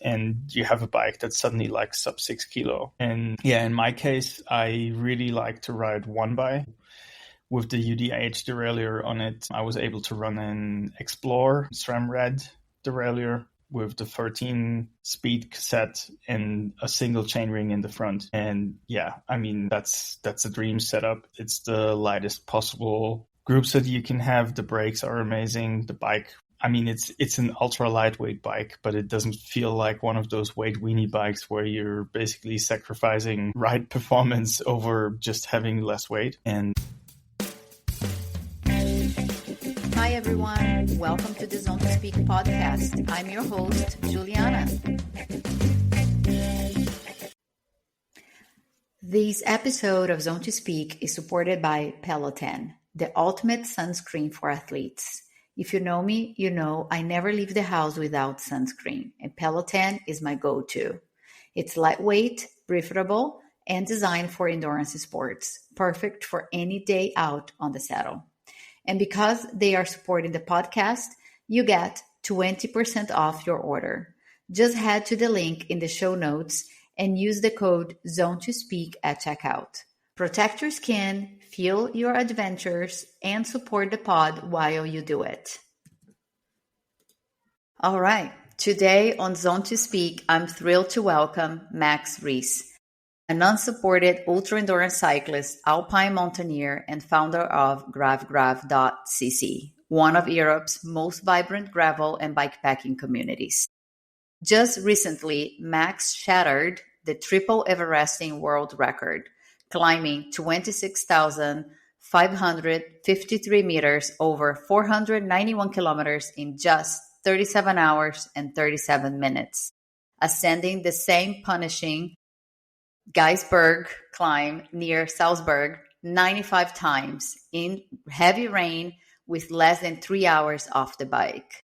and you have a bike that's suddenly like sub 6 kilo. And yeah, in my case, I really like to ride one bike. With the UDH derailleur on it, I was able to run an Explore SRAM Red derailleur with the 13-speed cassette and a single chainring in the front. And yeah, I mean, that's a dream setup. It's the lightest possible group set you can have. The brakes are amazing. The bike, I mean, it's an ultra lightweight bike, but it doesn't feel like one of those weight weenie bikes where you're basically sacrificing ride performance over just having less weight. And hi everyone, welcome to the Zone to Speak podcast. I'm your host, Juliana. This episode of Zone to Speak is supported by Peloton, the ultimate sunscreen for athletes. If you know me, you know I never leave the house without sunscreen, and Peloton is my go-to. It's lightweight, breathable, and designed for endurance sports, perfect for any day out on the saddle. And because they are supporting the podcast, you get 20% off your order. Just head to the link in the show notes and use the code ZONE2SPEAK at checkout. Protect your skin, fuel your adventures, and support the pod while you do it. All right, today on Zone to Speak, I'm thrilled to welcome Max Riese, an unsupported ultra-endurance cyclist, alpine mountaineer, and founder of GravGrav.cc, one of Europe's most vibrant gravel and bikepacking communities. Just recently, Max shattered the triple Everesting world record, climbing 26,553 meters over 491 kilometers in just 37 hours and 37 minutes, ascending the same punishing Geisberg climb near Salzburg 95 times in heavy rain with less than 3 hours off the bike.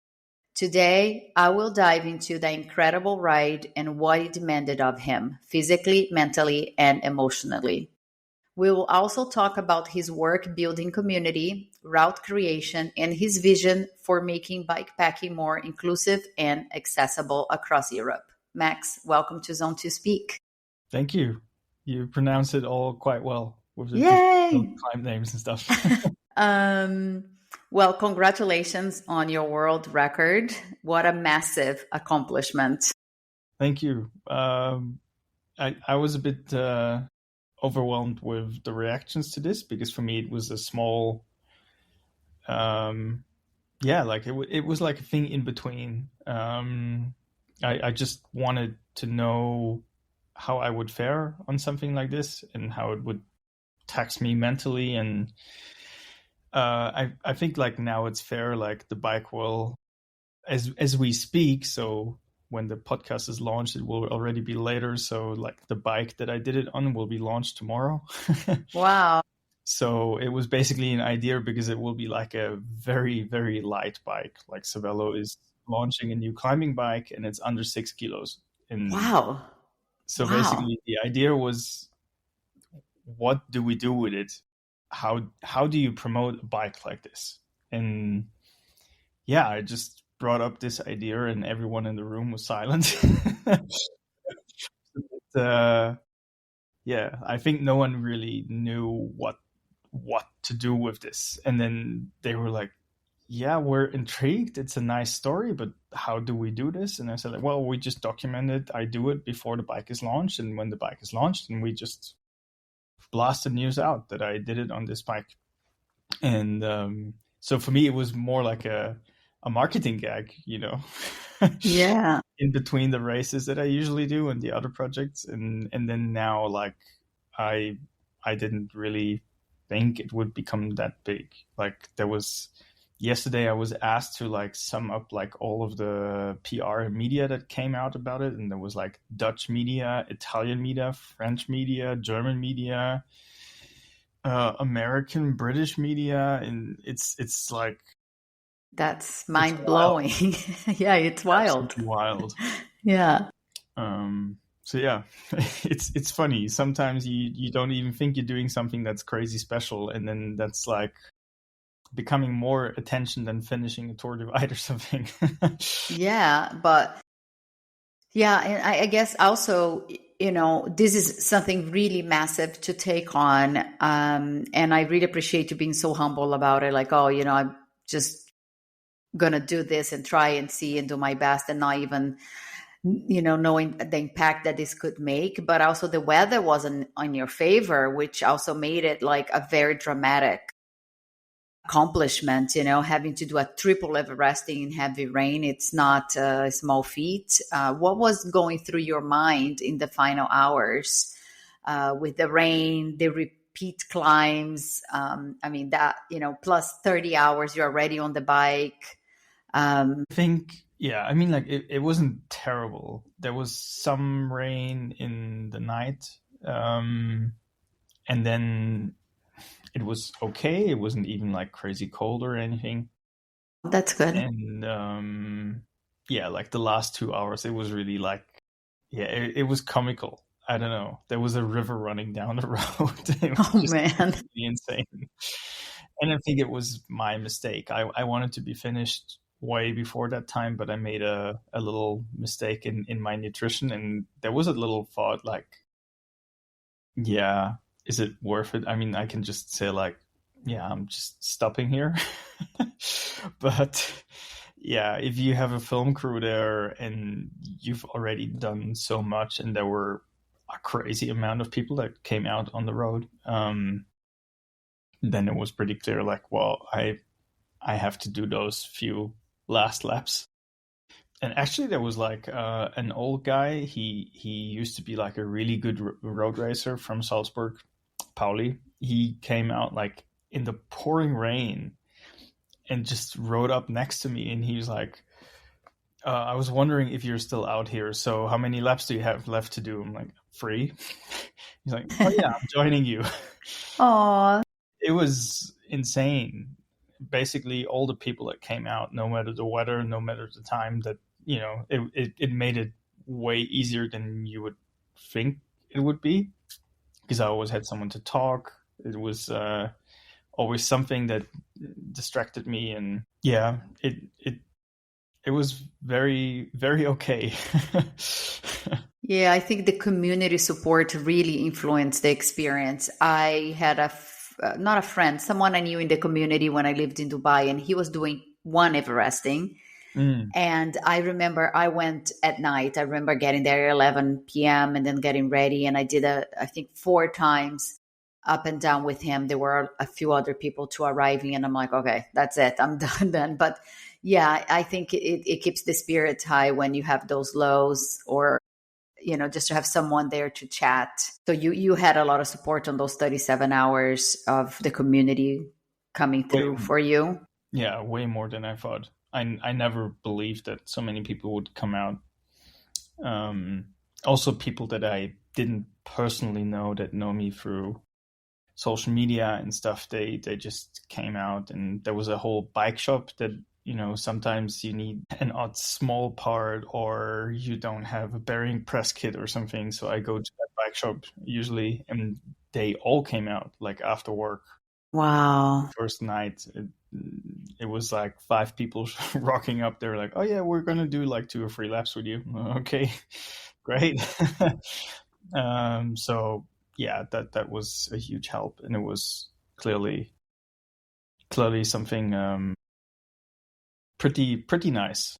Today, I will dive into the incredible ride and what it demanded of him, physically, mentally, and emotionally. We will also talk about his work building community, route creation, and his vision for making bikepacking more inclusive and accessible across Europe. Max, welcome to Zone to Speak. thank you. You pronounce it all quite well with the climb names and stuff. Well, congratulations on your world record. What a massive accomplishment. Thank you. I was a bit overwhelmed with the reactions to this because for me it was a small, it was like a thing in between. I just wanted to know how I would fare on something like this and how it would tax me mentally. And I think like now it's fair, like the bike will, as we speak, so when the podcast is launched, it will already be later. So like the bike that I did it on will be launched tomorrow. Wow. So it was basically an idea because it will be like a very, very light bike. Like Cervelo is launching a new climbing bike and it's under 6 kilos. And wow. So basically the idea was, what do we do with it? How do you promote a bike like this? And yeah, I just brought up this idea and everyone in the room was silent. I think no one really knew what to do with this. And then they were like, yeah, we're intrigued. It's a nice story, but how do we do this? And I said, well, we just document it. I do it before the bike is launched. And when the bike is launched, and we just blast the news out that I did it on this bike. And so for me, it was more like a marketing gag, you know, yeah, in between the races that I usually do and the other projects. And then now, like, I didn't really think it would become that big. Like yesterday I was asked to like sum up like all of the PR and media that came out about it. And there was like Dutch media, Italian media, French media, German media, American, British media. And it's like, that's mind blowing. Yeah, it's wild. Absolutely wild. Yeah. So yeah, it's funny. Sometimes you don't even think you're doing something that's crazy special. And then that's like becoming more attention than finishing a Tour Divide or something. Yeah, but Yeah, and I guess also, this is something really massive to take on. And I really appreciate you being so humble about it. Like, oh, I'm just gonna do this and try and see and do my best, and not even, knowing the impact that this could make. But also the weather wasn't on your favor, which also made it like a very dramatic accomplishment, having to do a triple Everesting in heavy rain. It's not a small feat. What was going through your mind in the final hours with the rain, the repeat climbs? I mean, that, plus 30 hours, you're already on the bike. I think, yeah, I mean, like it wasn't terrible. There was some rain in the night. And then it was okay. It wasn't even like crazy cold or anything. That's good. And yeah, like the last 2 hours, it was really like, yeah, it was comical. I don't know. There was a river running down the road. It was Oh, just man. really insane. And I think it was my mistake. I wanted to be finished way before that time, but I made a little mistake in my nutrition. And there was a little thought like, yeah, is it worth it? I mean, I can just say like, yeah, I'm just stopping here. But yeah, if you have a film crew there and you've already done so much and there were a crazy amount of people that came out on the road, then it was pretty clear like, well, I have to do those few last laps. And actually there was like an old guy. He used to be like a really good road racer from Salzburg, Pauli. He came out like in the pouring rain and just rode up next to me, and he was like, I was wondering if you're still out here, so how many laps do you have left to do? I'm like, 3. He's like, oh yeah, I'm joining you. Oh, It was insane. Basically all the people that came out, no matter the weather, no matter the time, that it made it way easier than you would think it would be, because I always had someone to talk. It was always something that distracted me, and yeah, it was very, very okay. yeah, I think the community support really influenced the experience. I had not a friend, someone I knew in the community when I lived in Dubai, and he was doing one Everesting. Mm. And I remember I went at night. I remember getting there at 11 p.m. and then getting ready. And I did, I think, 4 times up and down with him. There were a few other people too arriving. And I'm like, okay, that's it. I'm done then. But yeah, I think it keeps the spirits high when you have those lows, or, just to have someone there to chat. So you had a lot of support on those 37 hours of the community coming through for you. Yeah, way more than I thought. I never believed that so many people would come out. Also, people that I didn't personally know, that know me through social media and stuff, they just came out, and there was a whole bike shop that, sometimes you need an odd small part, or you don't have a bearing press kit or something. So I go to that bike shop usually, and they all came out like after work. Wow. First night, it was like 5 people rocking up. They're like, oh yeah, we're gonna do like 2 or 3 laps with you. Okay, great. So yeah, that was a huge help, and it was clearly something pretty nice.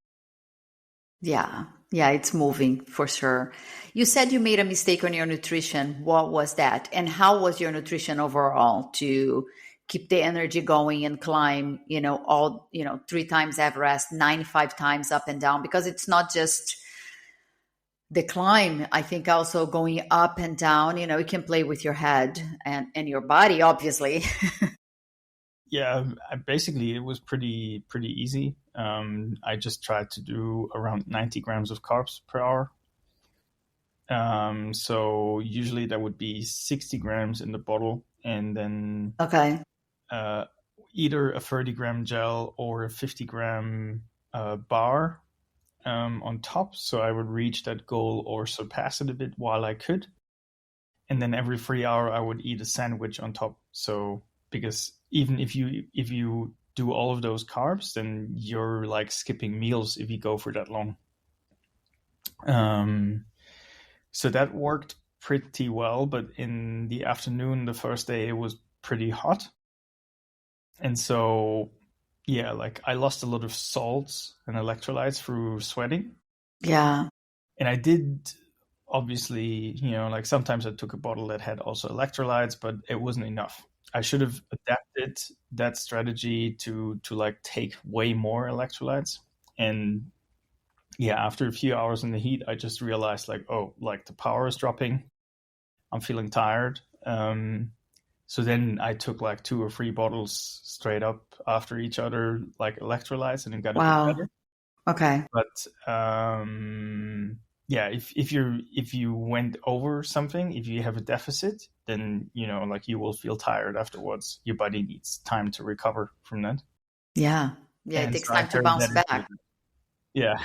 Yeah. Yeah, it's moving for sure. You said you made a mistake on your nutrition. What was that? And how was your nutrition overall to keep the energy going and climb, all, 3 times Everest, 95 times up and down? Because it's not just the climb. I think also going up and down, you can play with your head and your body, obviously. Yeah, basically it was pretty easy. I just tried to do around 90 grams of carbs per hour. So usually that would be 60 grams in the bottle, and then Okay. either a 30-gram gel or a 50-gram bar on top. So I would reach that goal or surpass it a bit while I could. And then every 3 hour I would eat a sandwich on top. So because even if you do all of those carbs, then you're like skipping meals if you go for that long. Um, so that worked pretty well, but in the afternoon, the first day, it was pretty hot. And so, yeah, like I lost a lot of salts and electrolytes through sweating. Yeah. And I did obviously, like sometimes I took a bottle that had also electrolytes, but it wasn't enough. I should have adapted that strategy to like take way more electrolytes. And yeah, after a few hours in the heat, I just realized like, oh, like the power is dropping. I'm feeling tired. So then I took like 2 or 3 bottles straight up after each other, like electrolytes, and it got a bit Wow. better. Okay. But yeah, if you went over something, if you have a deficit, then like you will feel tired afterwards. Your body needs time to recover from that. Yeah. Yeah. It And takes so I time to carried bounce that into back. yeah,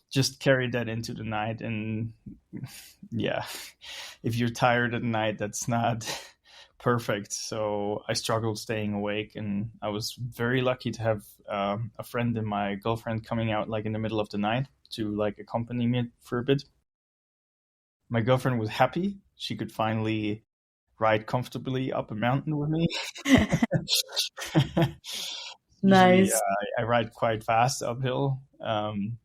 just carried that into the night. And yeah, if you're tired at night, that's not perfect. So I struggled staying awake, and I was very lucky to have a friend and my girlfriend coming out like in the middle of the night to like accompany me for a bit. My girlfriend was happy; she could finally ride comfortably up a mountain with me. Usually, Nice. I ride quite fast uphill, and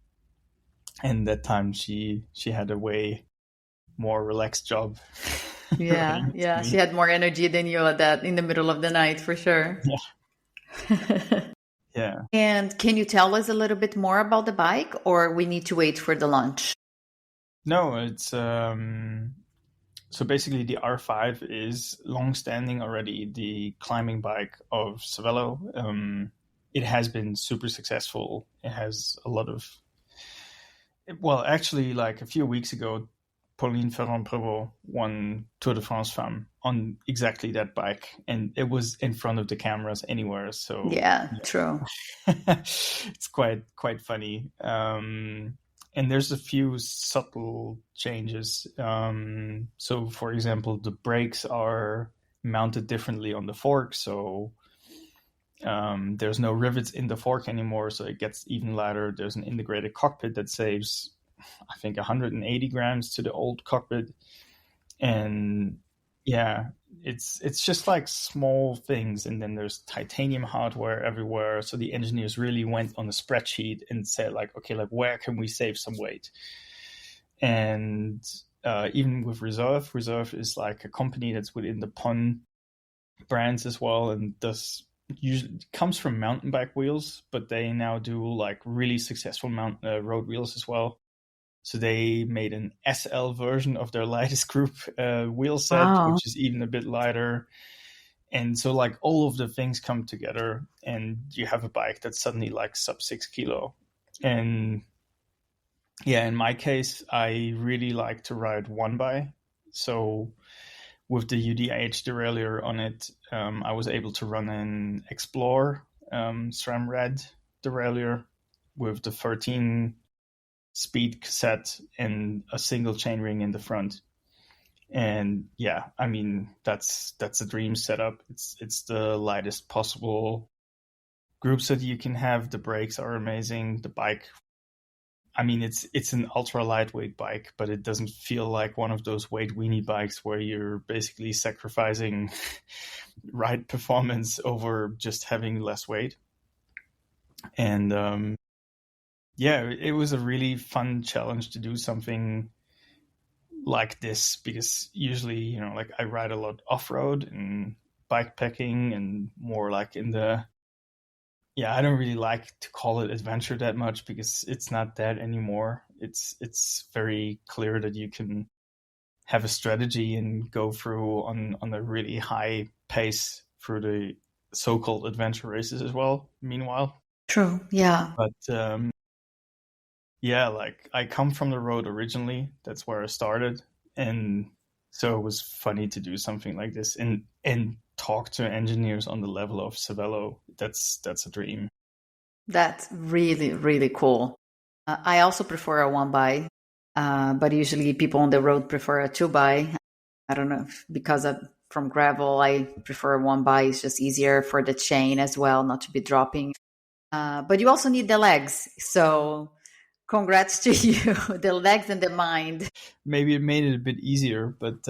that time she had a way more relaxed job Yeah. riding to Yeah. She me. had more energy than you at that in the middle of the night for sure. Yeah, yeah. And can you tell us a little bit more about the bike, or we need to wait for the launch? No, it's so basically the R5 is long-standing already the climbing bike of Cervelo. It has been super successful. It has a lot of well, actually, like a few weeks ago, Pauline Ferrand-Prévot won Tour de France Femme on exactly that bike, and it was in front of the cameras anywhere. So Yeah, true. it's quite funny. And there's a few subtle changes. So, for example, the brakes are mounted differently on the fork. So there's no rivets in the fork anymore, so it gets even lighter. There's an integrated cockpit that saves, I think, 180 grams to the old cockpit. And yeah, it's just like small things. And then there's titanium hardware everywhere. So the engineers really went on a spreadsheet and said like, okay, like where can we save some weight? And even with Reserve is like a company that's within the Pon brands as well, and does usually comes from mountain bike wheels, but they now do like really successful road wheels as well. So they made an SL version of their lightest group wheel set, Wow. which is even a bit lighter. And so like all of the things come together, and you have a bike that's suddenly like sub 6 kilo. And yeah, in my case, I really like to ride one by. So with the UDH derailleur on it, I was able to run an Explore SRAM Red derailleur with the 13 speed cassette and a single chainring in the front. And yeah, I mean that's a dream setup. It's the lightest possible group set you can have. The brakes are amazing. The bike, I mean, it's an ultra lightweight bike, but it doesn't feel like one of those weight weenie bikes where you're basically sacrificing ride performance over just having less weight. And yeah, it was a really fun challenge to do something like this, because usually, like I ride a lot off road and bike packing and more like in the yeah, I don't really like to call it adventure that much because it's not that anymore. It's very clear that you can have a strategy and go through on a really high pace through the so-called adventure races as well. Meanwhile, True. Yeah. but yeah, like I come from the road originally. That's where I started, and so it was funny to do something like this and talk to engineers on the level of Cervelo. That's a dream. That's really, really cool. I also prefer a one by, but usually people on the road prefer a two by. I don't know if because from gravel, I prefer one by. It's just easier for the chain as well, not to be dropping. But you also need the legs. So Congrats to you, the legs and the mind. Maybe it made it a bit easier, but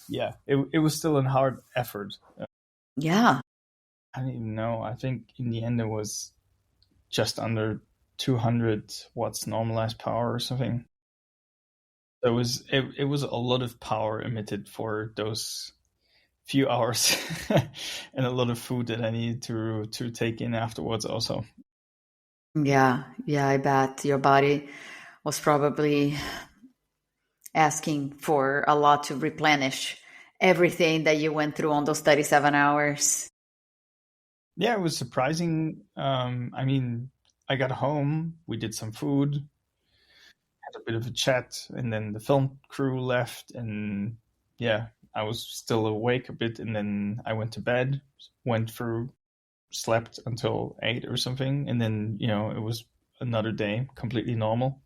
yeah, it was still a hard effort. Yeah. I don't even know. I think in the end it was just under 200 watts normalized power or something. It was a lot of power emitted for those few hours, and a lot of food that I needed to take in afterwards also. Yeah. Yeah. I bet your body was probably asking for a lot to replenish everything that you went through on those 37 hours. Yeah, it was surprising. I mean, I got home, we did some food, had a bit of a chat, and then the film crew left, and yeah, I was still awake a bit, and then I went to bed, went through, slept until 8 or something, and then it was another day, completely normal.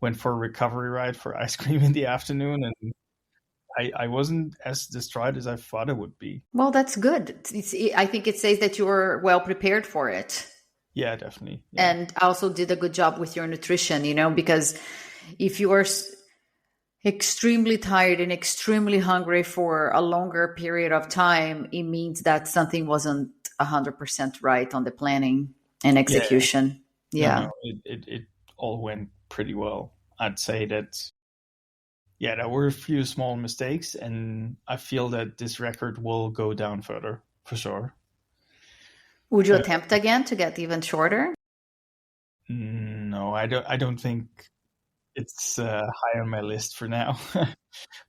Went for a recovery ride for ice cream in the afternoon, and I wasn't as distraught as I thought it would be. Well, that's good. I think it says that you were well prepared for it Yeah, definitely. Yeah. and also did a good job with your nutrition, because if you are extremely tired and extremely hungry for a longer period of time, it means that something wasn't 100% right on the planning and Yeah. execution. No, Yeah. it all went pretty well. I'd say that, yeah, there were a few small mistakes, and I feel that this record will go down further for sure. Would you Uh, attempt again to get even shorter? no, I don't think it's high on my list for now,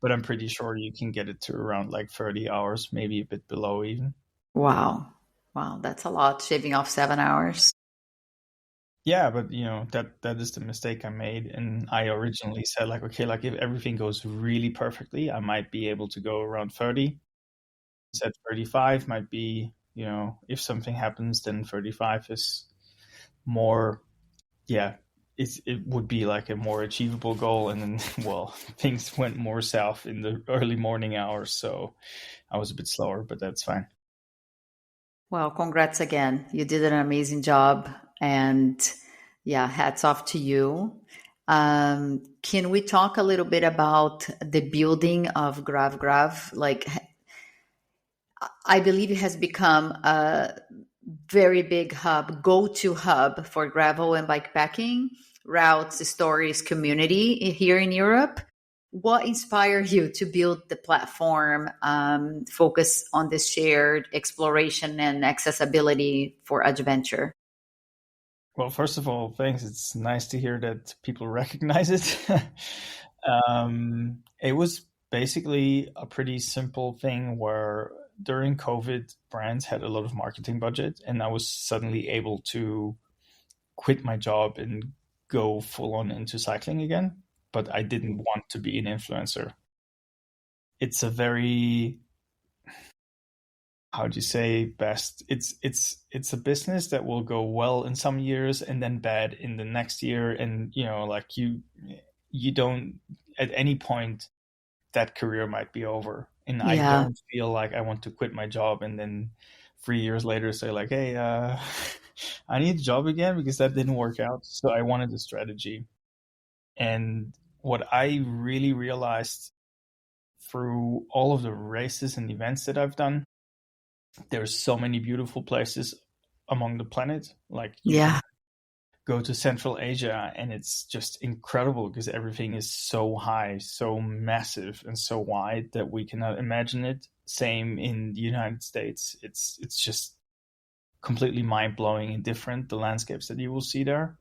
but I'm pretty sure you can get it to around like 30 hours, maybe a bit below even. Wow. Wow. That's a lot, shaving off 7 hours. Yeah, but that is the mistake I made, and I originally said like, okay, like if everything goes really perfectly, I might be able to go around 30. Said 35 might be, if something happens, then 35 is more, yeah, it would be like a more achievable goal. And then, well, things went more south in the early morning hours, so I was a bit slower, but that's fine. Well, congrats again. You did an amazing job. And yeah, hats off to you. Can we talk a little bit about the building of GravGrav? Like, I believe it has become a very big hub, go-to hub for gravel and bikepacking routes, stories, community here in Europe. What inspired you to build the platform, focus on this shared exploration and accessibility for adventure? Well, first of all, thanks. It's nice to hear that people recognize it. It was basically a pretty simple thing where during COVID, brands had a lot of marketing budget, and I was suddenly able to quit my job and go full on into cycling again. But I didn't want to be an influencer. It's a very, how do you say best? It's a business that will go well in some years and then bad in the next year, and like you don't, at any point that career might be over. And I Yeah. don't feel like I want to quit my job and then 3 years later say like, hey, I need a job again because that didn't work out. So I wanted a strategy. And what I really realized through all of the races and events that I've done, there's so many beautiful places among the planet. Like you can Yeah. go to Central Asia and it's just incredible because everything is so high, so massive, and so wide that we cannot imagine it. Same in the United States. It's just completely mind-blowing and different, the landscapes that you will see there.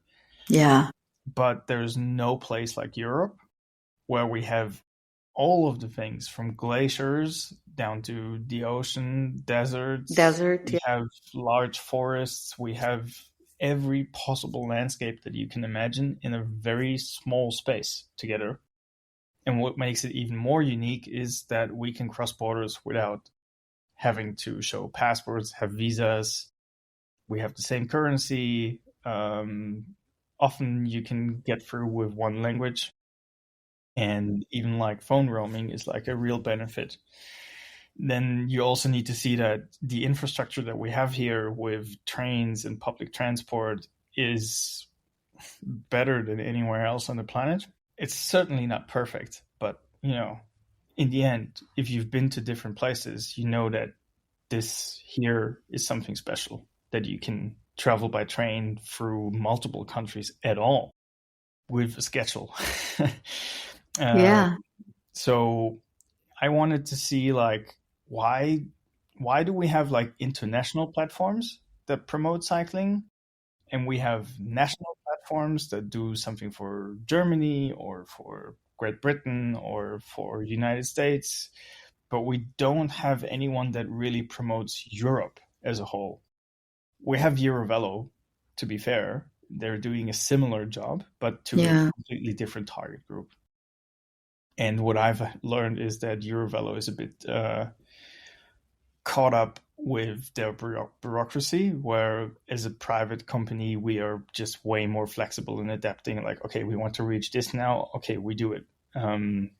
Yeah. But there's no place like Europe where we have all of the things from glaciers down to the ocean, deserts. Desert. We Yeah. have large forests. We have every possible landscape that you can imagine in a very small space together. And what makes it even more unique is that we can cross borders without having to show passports, have visas. We have the same currency. Often you can get through with one language. And even like phone roaming is like a real benefit. Then you also need to see that the infrastructure that we have here with trains and public transport is better than anywhere else on the planet. It's certainly not perfect, but in the end, if you've been to different places, you know that this here is something special, that you can travel by train through multiple countries at all with a schedule. uh, Yeah. so I wanted to see like why do we have like international platforms that promote cycling, and we have national platforms that do something for Germany or for Great Britain or for United States, but we don't have anyone that really promotes Europe as a whole. We have Eurovelo, to be fair. They're doing a similar job, but to a Yeah. completely different target group. And what I've learned is that Eurovelo is a bit caught up with their bureaucracy, where as a private company, we are just way more flexible in adapting. Like, okay, we want to reach this now. Okay, we do it. And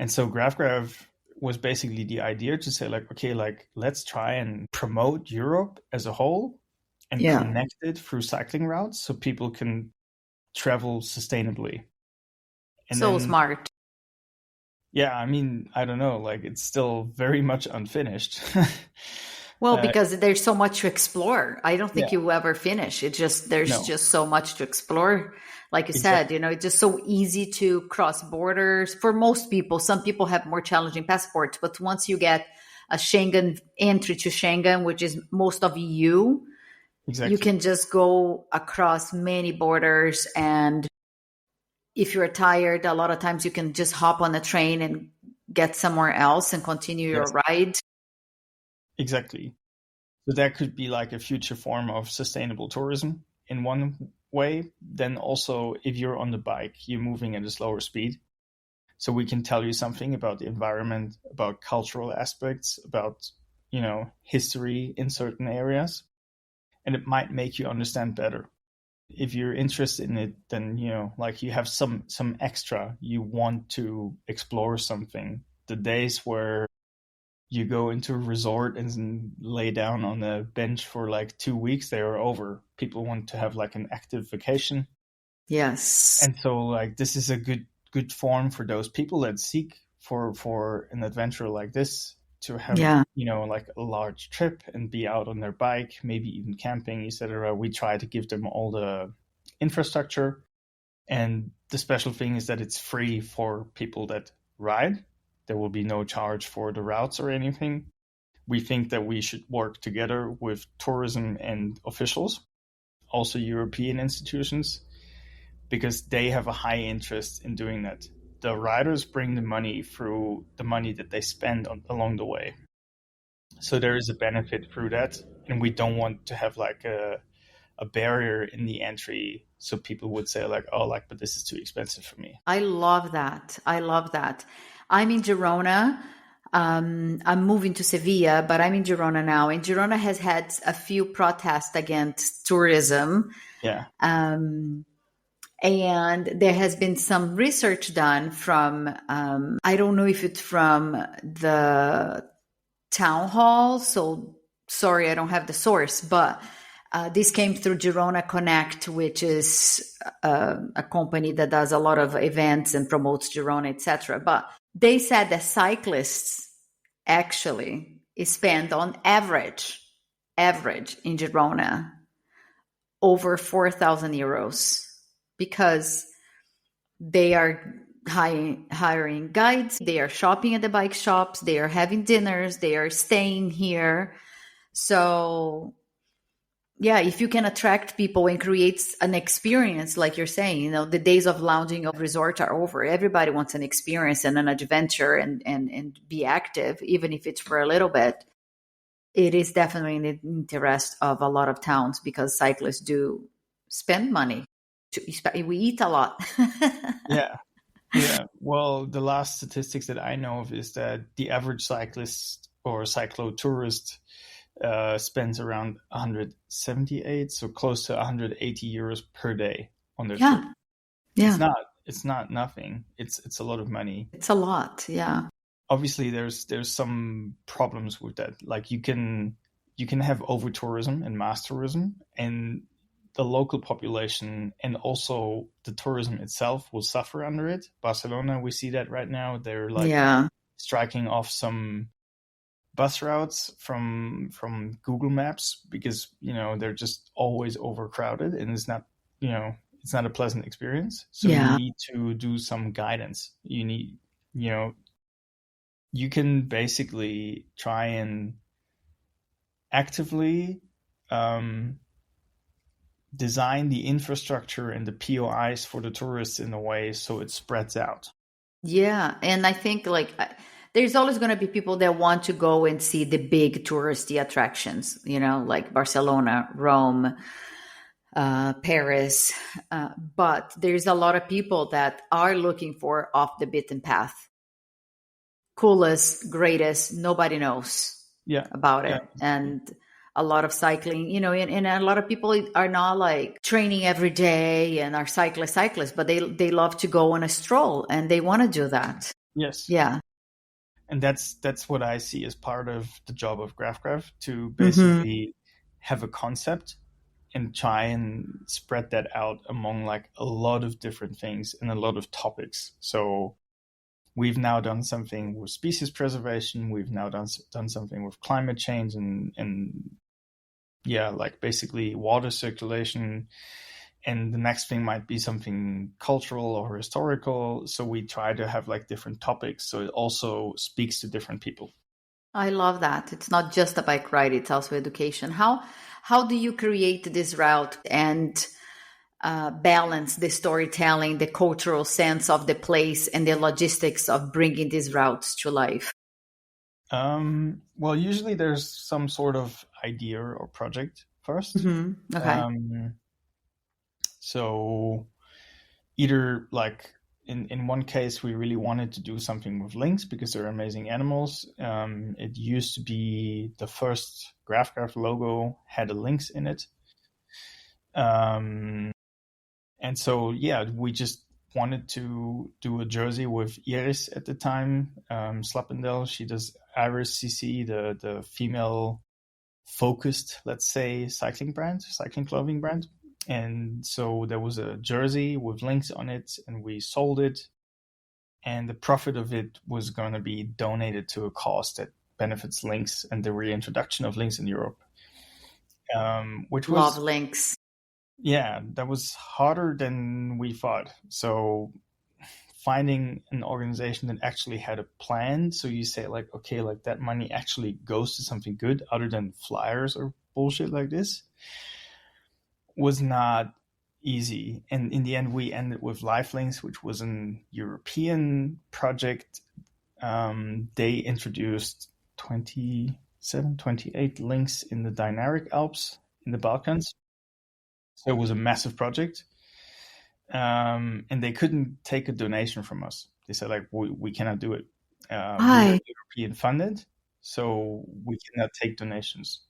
so GravGrav was basically the idea to say like, okay, like let's try and promote Europe as a whole and Yeah. connect it through cycling routes so people can travel sustainably. And So then, smart. yeah, I mean, I don't know, like it's still very much unfinished. Well, because there's so much to explore. I don't think Yeah, you will ever finish. There's no, just so much to explore. Like you said, exactly. it's just so easy to cross borders for most people. Some people have more challenging passports, but once you get a Schengen entry to Schengen, which is most of EU, you Exactly. can just go across many borders. And if you're tired, a lot of times you can just hop on a train and get somewhere else and continue your Yes, ride. exactly. So that could be like a future form of sustainable tourism in one way. Then also, if you're on the bike, you're moving at a slower speed. So we can tell you something about the environment, about cultural aspects, about, history in certain areas. And it might make you understand better. If you're interested in it, then, like you have some extra, you want to explore something. The days where you go into a resort and lay down on a bench for like 2 weeks, they are over. People want to have like an active vacation. Yes. And so like this is a good form for those people that seek for an adventure like this, to have Yeah. like a large trip and be out on their bike, maybe even camping, etc. We try to give them all the infrastructure, and the special thing is that it's free for people that ride. There will be no charge for the routes or anything. We think that we should work together with tourism and officials, also European institutions, because they have a high interest in doing that. The riders bring the money through the money that they spend along the way. So there is a benefit through that. And we don't want to have like a barrier in the entry, so people would say like, oh, like, but this is too expensive for me. I love that. I love that. I'm in Girona. I'm moving to Sevilla, but I'm in Girona now. And Girona has had a few protests against tourism. Yeah. And there has been some research done from, I don't know if it's from the town hall. So sorry, I don't have the source, but this came through Girona Connect, which is a company that does a lot of events and promotes Girona, etc. But they said that cyclists actually spend on average in Girona over 4,000 euros, because they are hiring guides, they are shopping at the bike shops, they are having dinners, they are staying here. So yeah, if you can attract people and create an experience, like you're saying, the days of lounging of resort are over. Everybody wants an experience and an adventure and be active, even if it's for a little bit. It is definitely in the interest of a lot of towns, because cyclists do spend money. We eat a lot. Yeah. Yeah. Well, the last statistics that I know of is that the average cyclist or cyclo-tourist spends around 178, so close to 180 euros per day on their trip. Yeah. Yeah. It's not nothing. It's a lot of money. It's a lot. Yeah. Obviously, there's some problems with that. Like you can have over tourism and mass tourism, and the local population and also the tourism itself will suffer under it. Barcelona, we see that right now. They're like Yeah. striking off some bus routes from Google Maps because they're just always overcrowded and it's not a pleasant experience. So you Yeah. need to do some guidance. You know you can basically try and actively design the infrastructure and the POIs for the tourists in a way so it spreads out. Yeah. And I think there's always going to be people that want to go and see the big touristy attractions, like Barcelona, Rome, Paris. But there's a lot of people that are looking for off the beaten path, coolest, greatest, nobody knows Yeah. about Yeah. it. And a lot of cycling, and a lot of people are not like training every day and are cyclists, but they love to go on a stroll and they want to do that. Yes. Yeah. And that's what I see as part of the job of GravGrav, to Mm-hmm. basically have a concept and try and spread that out among like a lot of different things and a lot of topics. So we've now done something with species preservation. We've now done something with climate change and like basically water circulation. And the next thing might be something cultural or historical. So we try to have like different topics. So it also speaks to different people. I love that. It's not just a bike ride, it's also education. How do you create this route and balance the storytelling, the cultural sense of the place, and the logistics of bringing these routes to life? Well, usually there's some sort of idea or project first. Mm-hmm. Okay. So either like in one case, we really wanted to do something with lynx because they're amazing animals. It used to be the first GravGrav logo had a lynx in it. And so, we just wanted to do a jersey with Iris at the time, Slappendel. She does Everesting, the female focused, let's say, cycling clothing brand. And so there was a jersey with links on it, and we sold it. And the profit of it was going to be donated to a cause that benefits links and the reintroduction of links in Europe. Which Love was, links. that was harder than we thought. So finding an organization that actually had a plan, so you say like, okay, like that money actually goes to something good other than flyers or bullshit like this, was not easy. And in the end, we ended with Lifelinks, which was an European project. They introduced 27, 28 links in the Dinaric Alps in the Balkans. So it was a massive project. And they couldn't take a donation from us. They said like, we cannot do it. We are Hi. European funded, so we cannot take donations.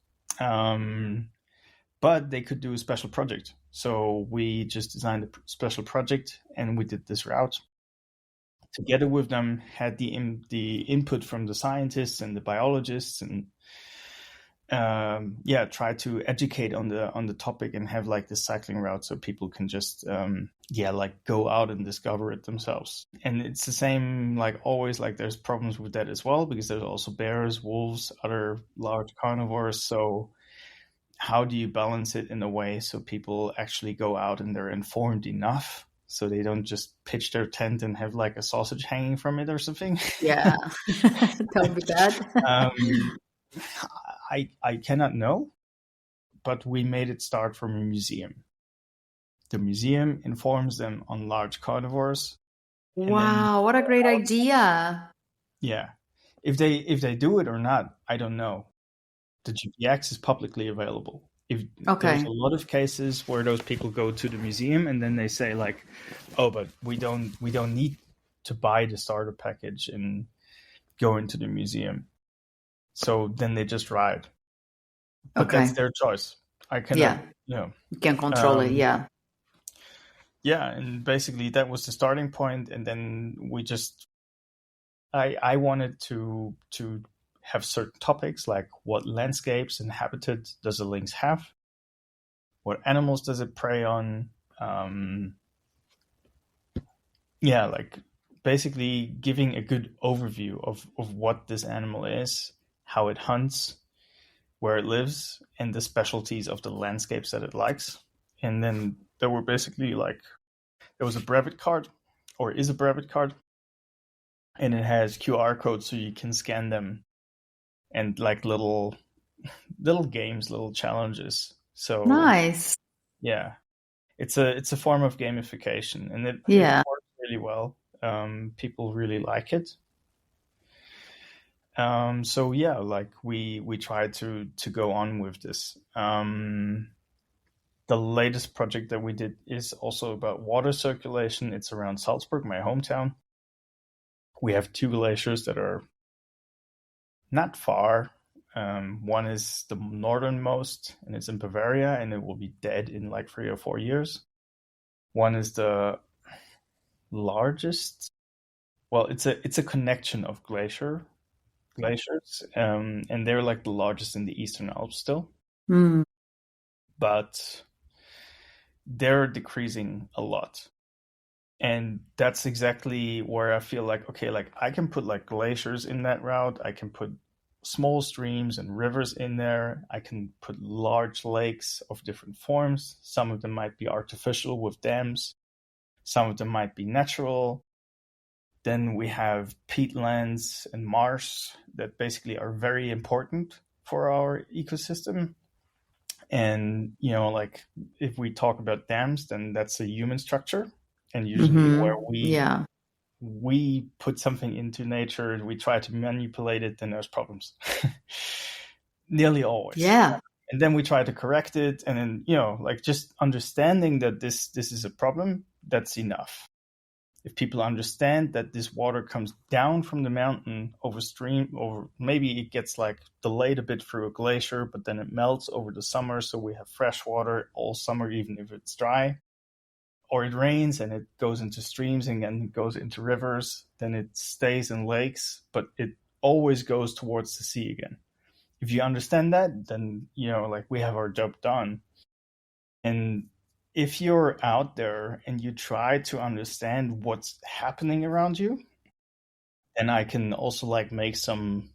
But they could do a special project. So we just designed a special project and we did this route together with them, had the input from the scientists and the biologists, and try to educate on the topic and have like this cycling route so people can just like go out and discover it themselves. And it's the same, like always, like there's problems with that as well, because there's also bears, wolves, other large carnivores. So how do you balance it in a way so people actually go out and they're informed enough so they don't just pitch their tent and have like a sausage hanging from it or something? Yeah. Don't be bad. I cannot know, but we made it start from a museum. The museum informs them on large carnivores. Wow, what a great idea. Yeah. If they do it or not, I don't know. The GPX is publicly available. If there's a lot of cases where those people go to the museum and then they say like, oh, but we don't need to buy the starter package and go into the museum. So then they just ride. But that's their choice. I cannot, you can control it. Yeah. Yeah. And basically that was the starting point. And then we just, I wanted to have certain topics like what landscapes and habitat does a lynx have? What animals does it prey on? Yeah, like basically giving a good overview of what this animal is, how it hunts, where it lives, and the specialties of the landscapes that it likes. And then there were basically like, there was a brevet card, or is a brevet card, and it has QR codes so you can scan them, and like little games, little challenges. So Nice. yeah, it's a form of gamification, and it Yeah. works really well. People really like it. So yeah, like we try to go on with this. The latest project that we did is also about water circulation. It's around Salzburg, my hometown. We have two glaciers that are not far. One is the northernmost, and it's in Bavaria, and it will be dead in like 3 or 4 years. One is the largest. Well, it's a connection of glaciers, and they're like the largest in the Eastern Alps still, Mm. but they're decreasing a lot. And that's exactly where I feel like, okay, like I can put like glaciers in that route. I can put small streams and rivers in there. I can put large lakes of different forms. Some of them might be artificial with dams. Some of them might be natural. Then we have peatlands and marsh that basically are very important for our ecosystem. And, like if we talk about dams, then that's a human structure. And usually where Yeah. we put something into nature, we try to manipulate it, then there's problems. Nearly always. Yeah. And then we try to correct it. And then, like just understanding that this is a problem, that's enough. If people understand that this water comes down from the mountain over stream, or maybe it gets like delayed a bit through a glacier, but then it melts over the summer, so we have fresh water all summer, even if it's dry. Or it rains and it goes into streams and then goes into rivers, then it stays in lakes, but it always goes towards the sea again. If you understand that, then, like we have our job done. And if you're out there and you try to understand what's happening around you, then I can also like make some,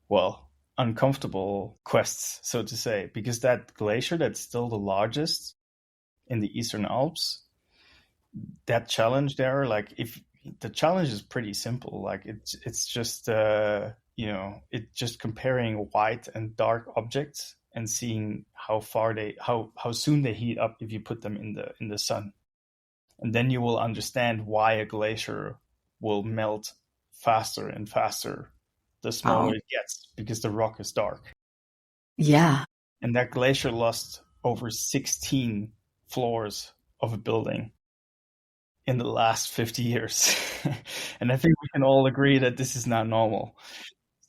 well, uncomfortable quests, so to say, because that glacier that's still the largest in the Eastern Alps, that challenge there, like if the challenge is pretty simple, like it's just it's just comparing white and dark objects and seeing how soon they heat up if you put them in the sun. And then you will understand why a glacier will melt faster and faster the Oh, smaller it gets, because the rock is dark. yeah. And that glacier lost over 16 floors of a building in the last 50 years. And I think we can all agree that this is not normal.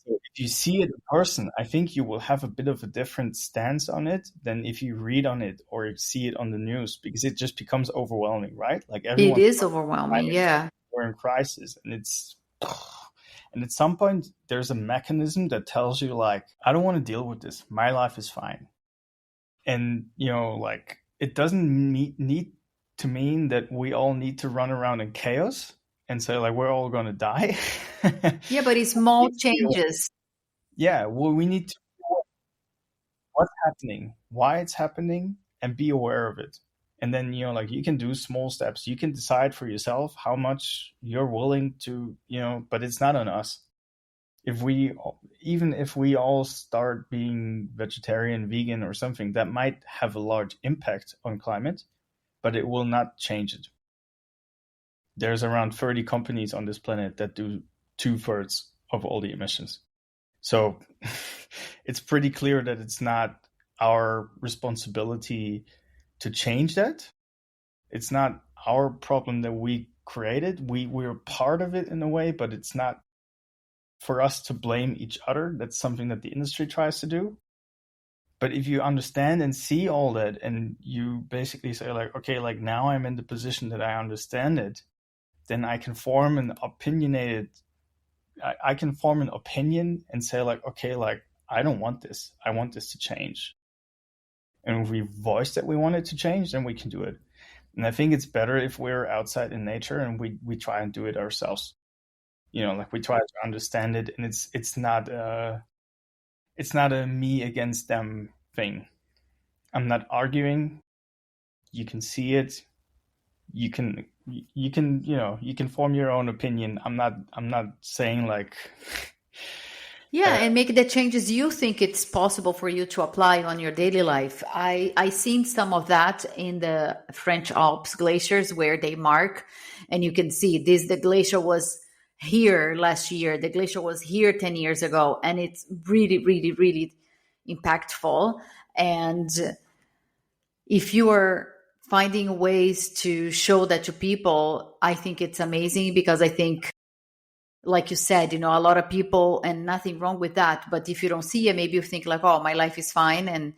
So if you see it in person, I think you will have a bit of a different stance on it than if you read on it or see it on the news, because it just becomes overwhelming, right? Like It everyone's is overwhelming. Yeah. we're in crisis, and and at some point there's a mechanism that tells you like, I don't want to deal with this. My life is fine. And like it doesn't need to mean that we all need to run around in chaos and say like we're all going to die. Yeah, but it's small changes. Yeah, well, we need to know what's happening, why it's happening, and be aware of it. And then like you can do small steps. You can decide for yourself how much you're willing to, but it's not on us. If we Even if we all start being vegetarian, vegan, or something, that might have a large impact on climate, but it will not change it. There's around 30 companies on this planet that do 2/3 of all the emissions. So it's pretty clear that it's not our responsibility to change that. It's not our problem that we created. We're part of it in a way, but it's not for us to blame each other. That's something that the industry tries to do. But if you understand and see all that, and you basically say like, okay, like now I'm in the position that I understand it, then I can form an I can form an opinion and say like, okay, like I don't want this. I want this to change. And if we voice that we want it to change, then we can do it. And I think it's better if we're outside in nature and we try and do it ourselves. Like we try to understand it, and it's not a me against them thing. I'm not arguing. You can see it. You can form your own opinion. I'm not saying like Yeah, and make the changes you think it's possible for you to apply on your daily life. I seen some of that in the French Alps glaciers where they mark, and you can see this. The glacier was here last year. The glacier was here 10 years ago, and it's really, really, really impactful. And if you are finding ways to show that to people, I think it's amazing, because I think, like you said, a lot of people, and nothing wrong with that, but if you don't see it, maybe you think like, oh, my life is fine.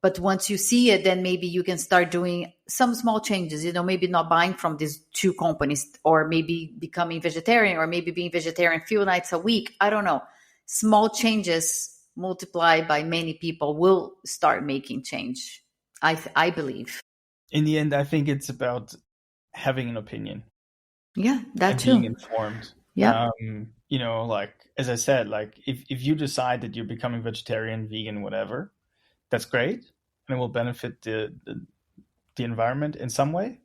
But once you see it, then maybe you can start doing some small changes, maybe not buying from these two companies, or maybe becoming vegetarian, or maybe being vegetarian a few nights a week. I don't know. Small changes multiplied by many people will start making change. I believe. in the end, I think it's about having an opinion Yeah, that and being too. informed. Yeah. Like as I said, like if you decide that you're becoming vegetarian, vegan, whatever, that's great, and it will benefit the environment in some way.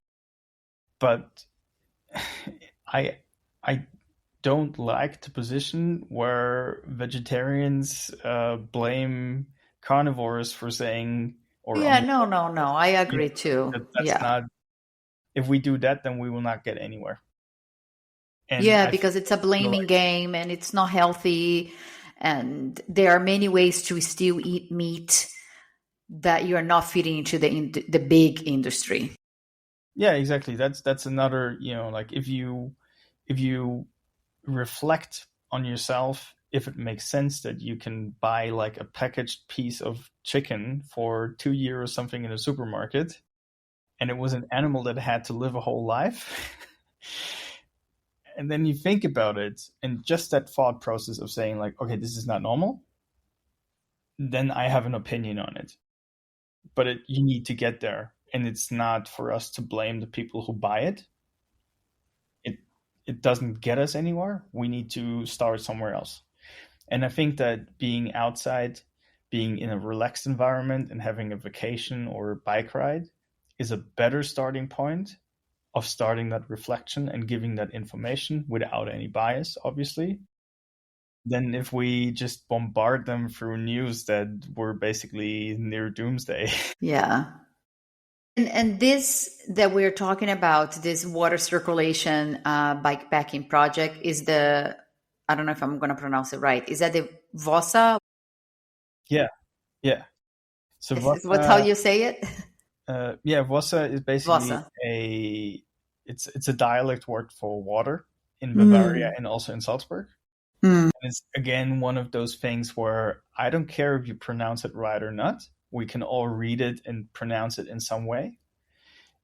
But I don't like the position where vegetarians blame carnivores for saying, or Yeah, no, no, no. I agree too. that's Yeah. not. If we do that, then we will not get anywhere. And Yeah, I because it's a feel blaming like, game and it's not healthy. And there are many ways to still eat meat that you're not feeding into the big industry. yeah, exactly. That's another. Like if you reflect on yourself, if it makes sense that you can buy like a packaged piece of chicken for €2 or something in a supermarket, and it was an animal that had to live a whole life. And then you think about it, and just that thought process of saying like, okay, this is not normal, then I have an opinion on it. But you need to get there, and it's not for us to blame the people who buy it. It doesn't get us anywhere. We need to start somewhere else. And I think that being outside, being in a relaxed environment and having a vacation or a bike ride is a better starting point of starting that reflection and giving that information without any bias, obviously, than if we just bombard them through news that we're basically near doomsday. Yeah. And this that we're talking about, this water circulation bikepacking project, is I don't know if I'm going to pronounce it right. Is that the Vossa? Yeah, yeah. So Is what how you say it? yeah, Vossa is basically Vossa. it's a dialect word for water in Bavaria Mm. and also in Salzburg. Mm. And it's again one of those things where I don't care if you pronounce it right or not. We can all read it and pronounce it in some way.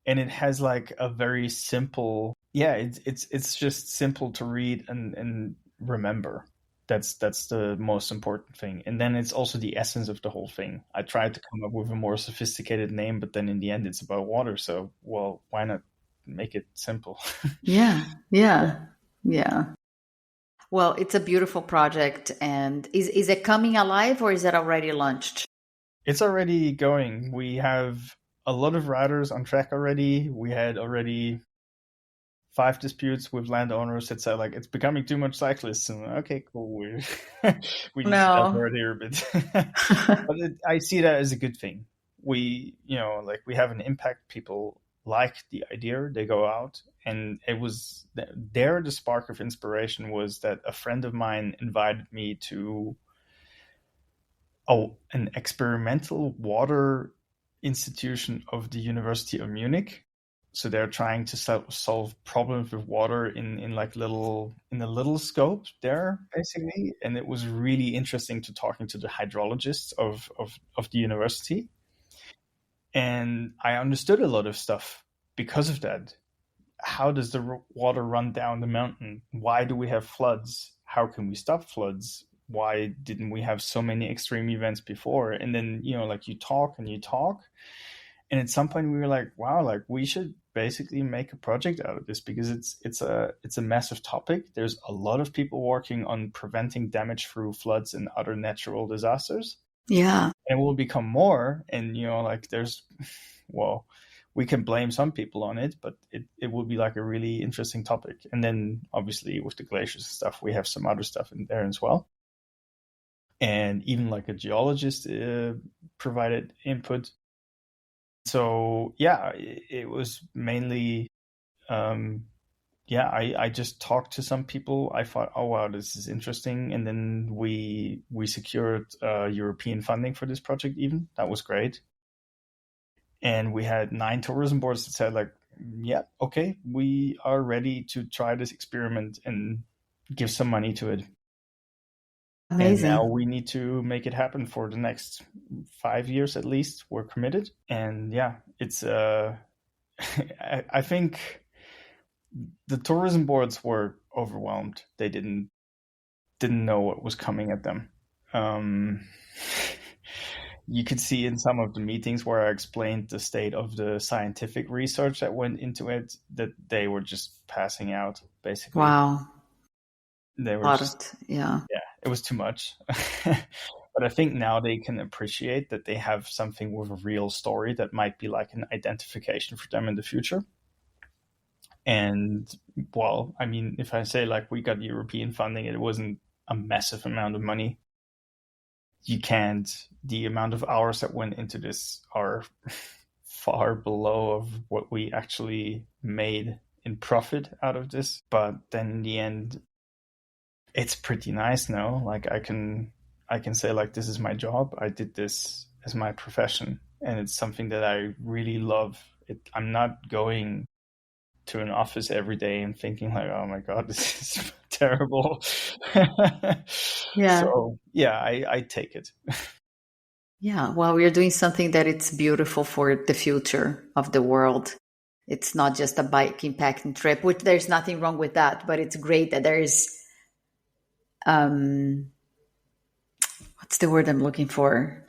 And it has like a very simple, yeah, it's just simple to read and remember. That's the most important thing. And then it's also the essence of the whole thing. I tried to come up with a more sophisticated name, but then in the end it's about water. So, well, why not make it simple? Yeah. Yeah. Yeah. Well, it's a beautiful project. And is it coming alive, or is it already launched? It's already going. We have a lot of riders on track already. We had already 5 disputes with landowners that said like it's becoming too much cyclists. And okay, cool. We need to No. divert here a bit. But I see that as a good thing. Like we have an impact. People like the idea. They go out, and it was there. The spark of inspiration was that a friend of mine invited me to an experimental water institution of the University of Munich. So they're trying to solve problems with water in like a little scope there, basically. And it was really interesting to talking to the hydrologists of the university. And I understood a lot of stuff because of that. How does the water run down the mountain? Why do we have floods? How can we stop floods? why didn't we have so many extreme events before? And then, like you talk and you talk. And at some point we were like, wow, like we should basically make a project out of this, because it's a massive topic. There's a lot of people working on preventing damage through floods and other natural disasters. Yeah. And it will become more. And, like there's, well, we can blame some people on it, but it will be like a really interesting topic. And then obviously with the glaciers and stuff, we have some other stuff in there as well. And even like a geologist provided input. So yeah, it was mainly, I just talked to some people. I thought, oh wow, this is interesting. And then we secured European funding for this project even. That was great. And we had 9 tourism boards that said like, yeah, okay, we are ready to try this experiment and give some money to it. And now Amazing. we need to make it happen for the next 5 years at least. We're committed. And yeah, it's I think the tourism boards were overwhelmed. They didn't know what was coming at them. You could see in some of the meetings where I explained the state of the scientific research that went into it, that they were just passing out, basically. Wow. They were just, Lot. Yeah. yeah, it was too much. But I think now they can appreciate that they have something with a real story that might be like an identification for them in the future. And well, I mean, if I say like we got European funding, it wasn't a massive amount of money. You can't, the amount of hours that went into this are far below of what we actually made in profit out of this. But then in the end, it's pretty nice now. Like I can say like, this is my job. I did this as my profession, and it's something that I really love. I'm not going to an office every day and thinking like, oh my God, this is terrible. Yeah. So yeah, I take it. Yeah. Well, we're doing something that it's beautiful for the future of the world. It's not just a bike-packing trip, which there's nothing wrong with that, but it's great that there is, what's the word I'm looking for?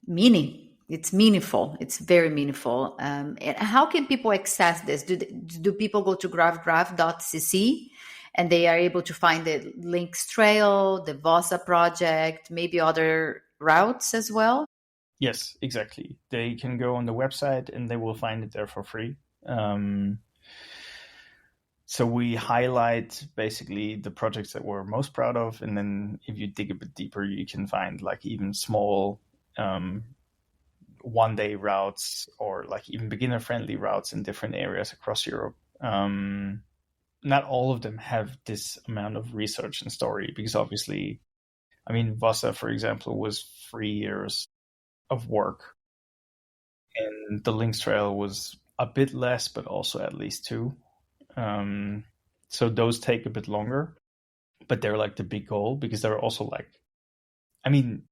Meaning. It's meaningful. It's very meaningful. And how can people access this? Do people go to GravGrav.cc and they are able to find the Links Trail, the Vossa project, maybe other routes as well? Yes, exactly. They can go on the website and they will find it there for free. So we highlight basically the projects that we're most proud of, and then if you dig a bit deeper, you can find like even small one-day routes or like even beginner-friendly routes in different areas across Europe. Not all of them have this amount of research and story, because obviously, I mean, Vossa, for example, was 3 years of work, and the Links Trail was a bit less, but also at least 2. So those take a bit longer, but they're like the big goal, because they're also like, I mean,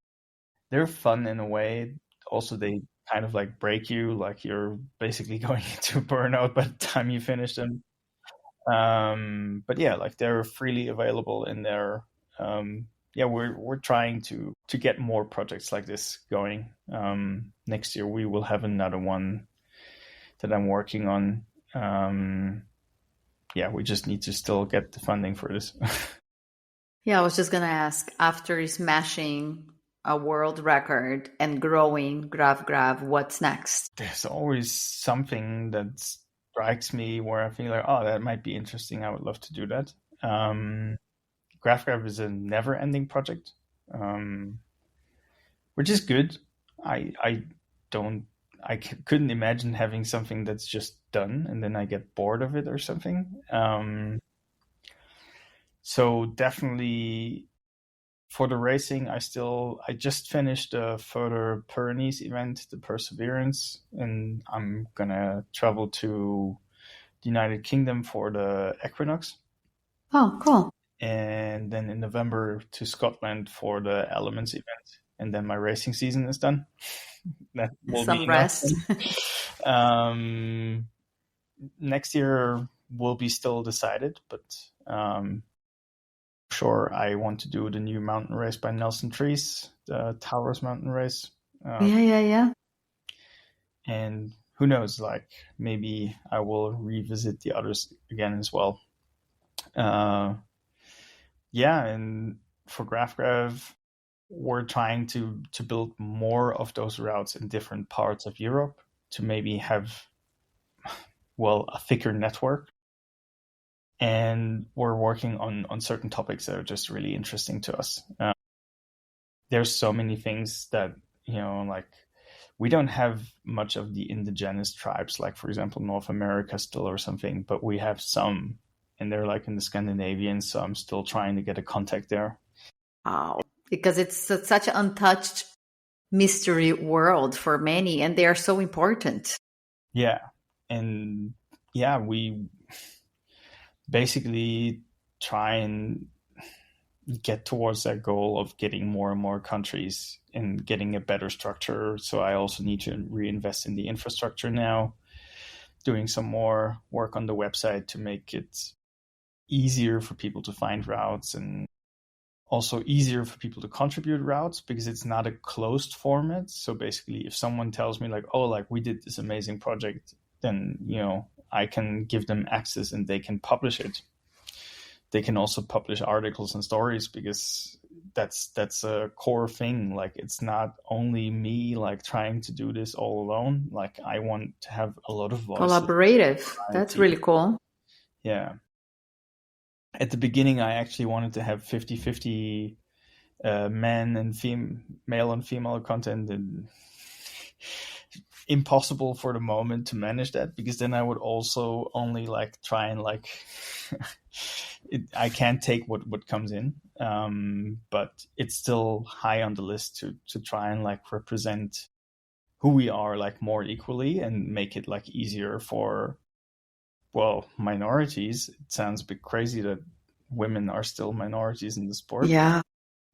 they're fun in a way. Also, they kind of like break you, like you're basically going into burnout by the time you finish them. But yeah, like they're freely available in there. Yeah, we're trying to get more projects like this going. Next year we will have another one that I'm working on. Yeah, we just need to still get the funding for this. Yeah, I was just going to ask, after smashing a world record and growing GravGrav, what's next? There's always something that strikes me where I think like, oh, that might be interesting. I would love to do that. GravGrav is a never-ending project, which is good. I don't, couldn't imagine having something that's just done and then I get bored of it or something. So definitely for the racing, I just finished the further Pyrenees event, the Perseverance, and I'm gonna travel to the United Kingdom for the Equinox. Oh, cool. And then in November to Scotland for the Elements event. And then my racing season is done. That will Some be enough. rest. Next year will be still decided, but Sure, I want to do the new mountain race by Nelson Trees, the Towers Mountain Race. Yeah. And who knows, like maybe I will revisit the others again as well. Uh, yeah, and for GravGrav, we're trying to build more of those routes in different parts of Europe to maybe have, well, a thicker network. And we're working on certain topics that are just really interesting to us. There's so many things that, like we don't have much of the indigenous tribes, like for example, North America still or something, but we have some, and they're like in the Scandinavian. So I'm still trying to get a contact there. Wow. Because it's such an untouched mystery world for many, and they are so important. Yeah. And yeah, we basically try and get towards that goal of getting more and more countries and getting a better structure. So I also need to reinvest in the infrastructure now, doing some more work on the website to make it easier for people to find routes, and also easier for people to contribute routes, because it's not a closed format. So basically, if someone tells me like, oh, like we did this amazing project, then, I can give them access and they can publish it. They can also publish articles and stories, because that's a core thing. Like it's not only me like trying to do this all alone. Like I want to have a lot of voices. Collaborative. That's really cool. Yeah. At the beginning, I actually wanted to have 50-50 men and male and female content, and impossible for the moment to manage that, because then I would also only like try and like I can't take what comes in, but it's still high on the list to try and like represent who we are like more equally and make it like easier for, well, minorities. It sounds a bit crazy that women are still minorities in the sport. Yeah.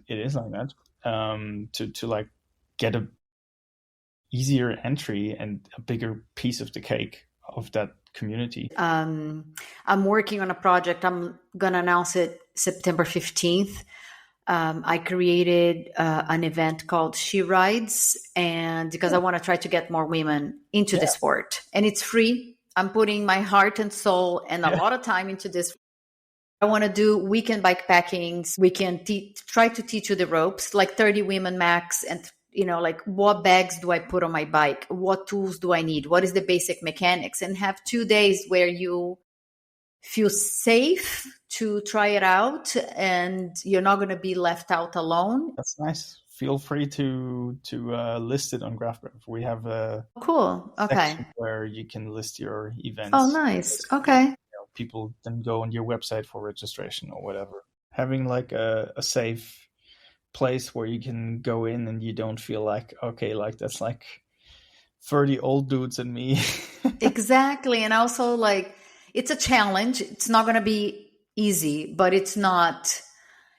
It is like that. To like get a easier entry and a bigger piece of the cake of that community. I'm working on a project. I'm going to announce it September 15th. I created an event called She Rides, and because I want to try to get more women into the sport, and it's free. I'm putting my heart and soul and a lot of time into this. I want to do weekend bike packings. We can try to teach you the ropes, like 30 women max, and like what bags do I put on my bike? What tools do I need? What is the basic mechanics? And have 2 days where you feel safe to try it out, and you're not going to be left out alone. That's nice. Feel free to list it on GravGrav. We have a cool. Okay. section where you can list your events. Oh, nice. Okay. People then go on your website for registration or whatever. Having like a safe place where you can go in and you don't feel like, okay, like that's like 30 old dudes and me. Exactly. And also like it's a challenge. It's not going to be easy, but it's not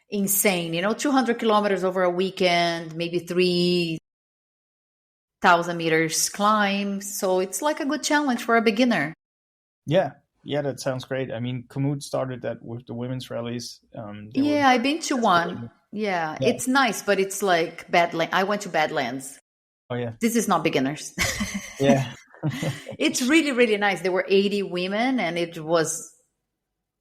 insane. 200 kilometers over a weekend, maybe 3,000 meters climb. So it's like a good challenge for a beginner. Yeah, that sounds great. I mean, Komoot started that with the women's rallies. I've been to one. Yeah, it's nice, but it's like Badlands. I went to Badlands. Oh, yeah. This is not beginners. Yeah. It's really, really nice. There were 80 women, and it was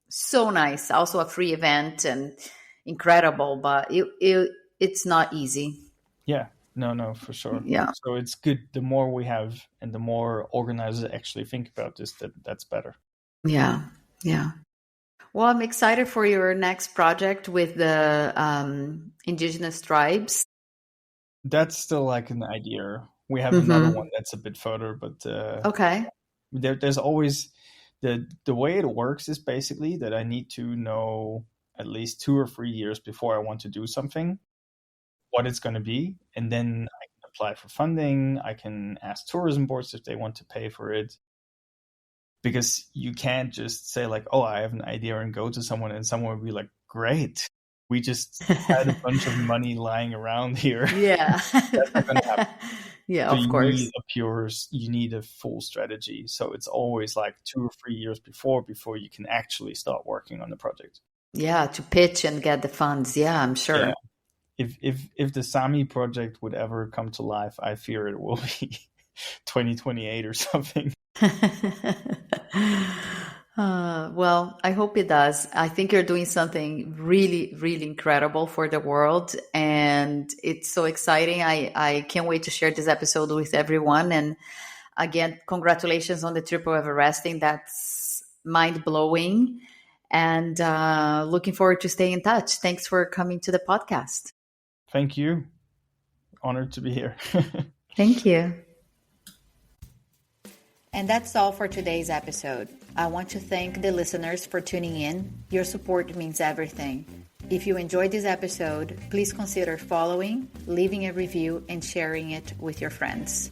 so nice. Also a free event and incredible, but it's not easy. Yeah, no, for sure. Yeah. So it's good. The more we have and the more organizers actually think about this, that's better. Yeah. Well, I'm excited for your next project with the indigenous tribes. That's still like an idea. We have another one that's a bit further, but okay. There's always the way it works is basically that I need to know at least 2 or 3 years before I want to do something, what it's going to be, and then I can apply for funding. I can ask tourism boards if they want to pay for it. Because you can't just say like, oh, I have an idea and go to someone and someone will be like, great. We just had a bunch of money lying around here. Yeah. That's not going to happen. Yeah, so of course. You need a full strategy. So it's always like 2 or 3 years before you can actually start working on the project. Yeah, to pitch and get the funds. Yeah, I'm Yeah. sure. If the Sami project would ever come to life, I fear it will be 2028 or something. Well, I hope it does. I think you're doing something really, really incredible for the world. And it's so exciting. I can't wait to share this episode with everyone. And again, congratulations on the triple Everesting. That's mind blowing. And looking forward to staying in touch. Thanks for coming to the podcast. Thank you. Honored to be here. Thank you. And that's all for today's episode. I want to thank the listeners for tuning in. Your support means everything. If you enjoyed this episode, please consider following, leaving a review, and sharing it with your friends.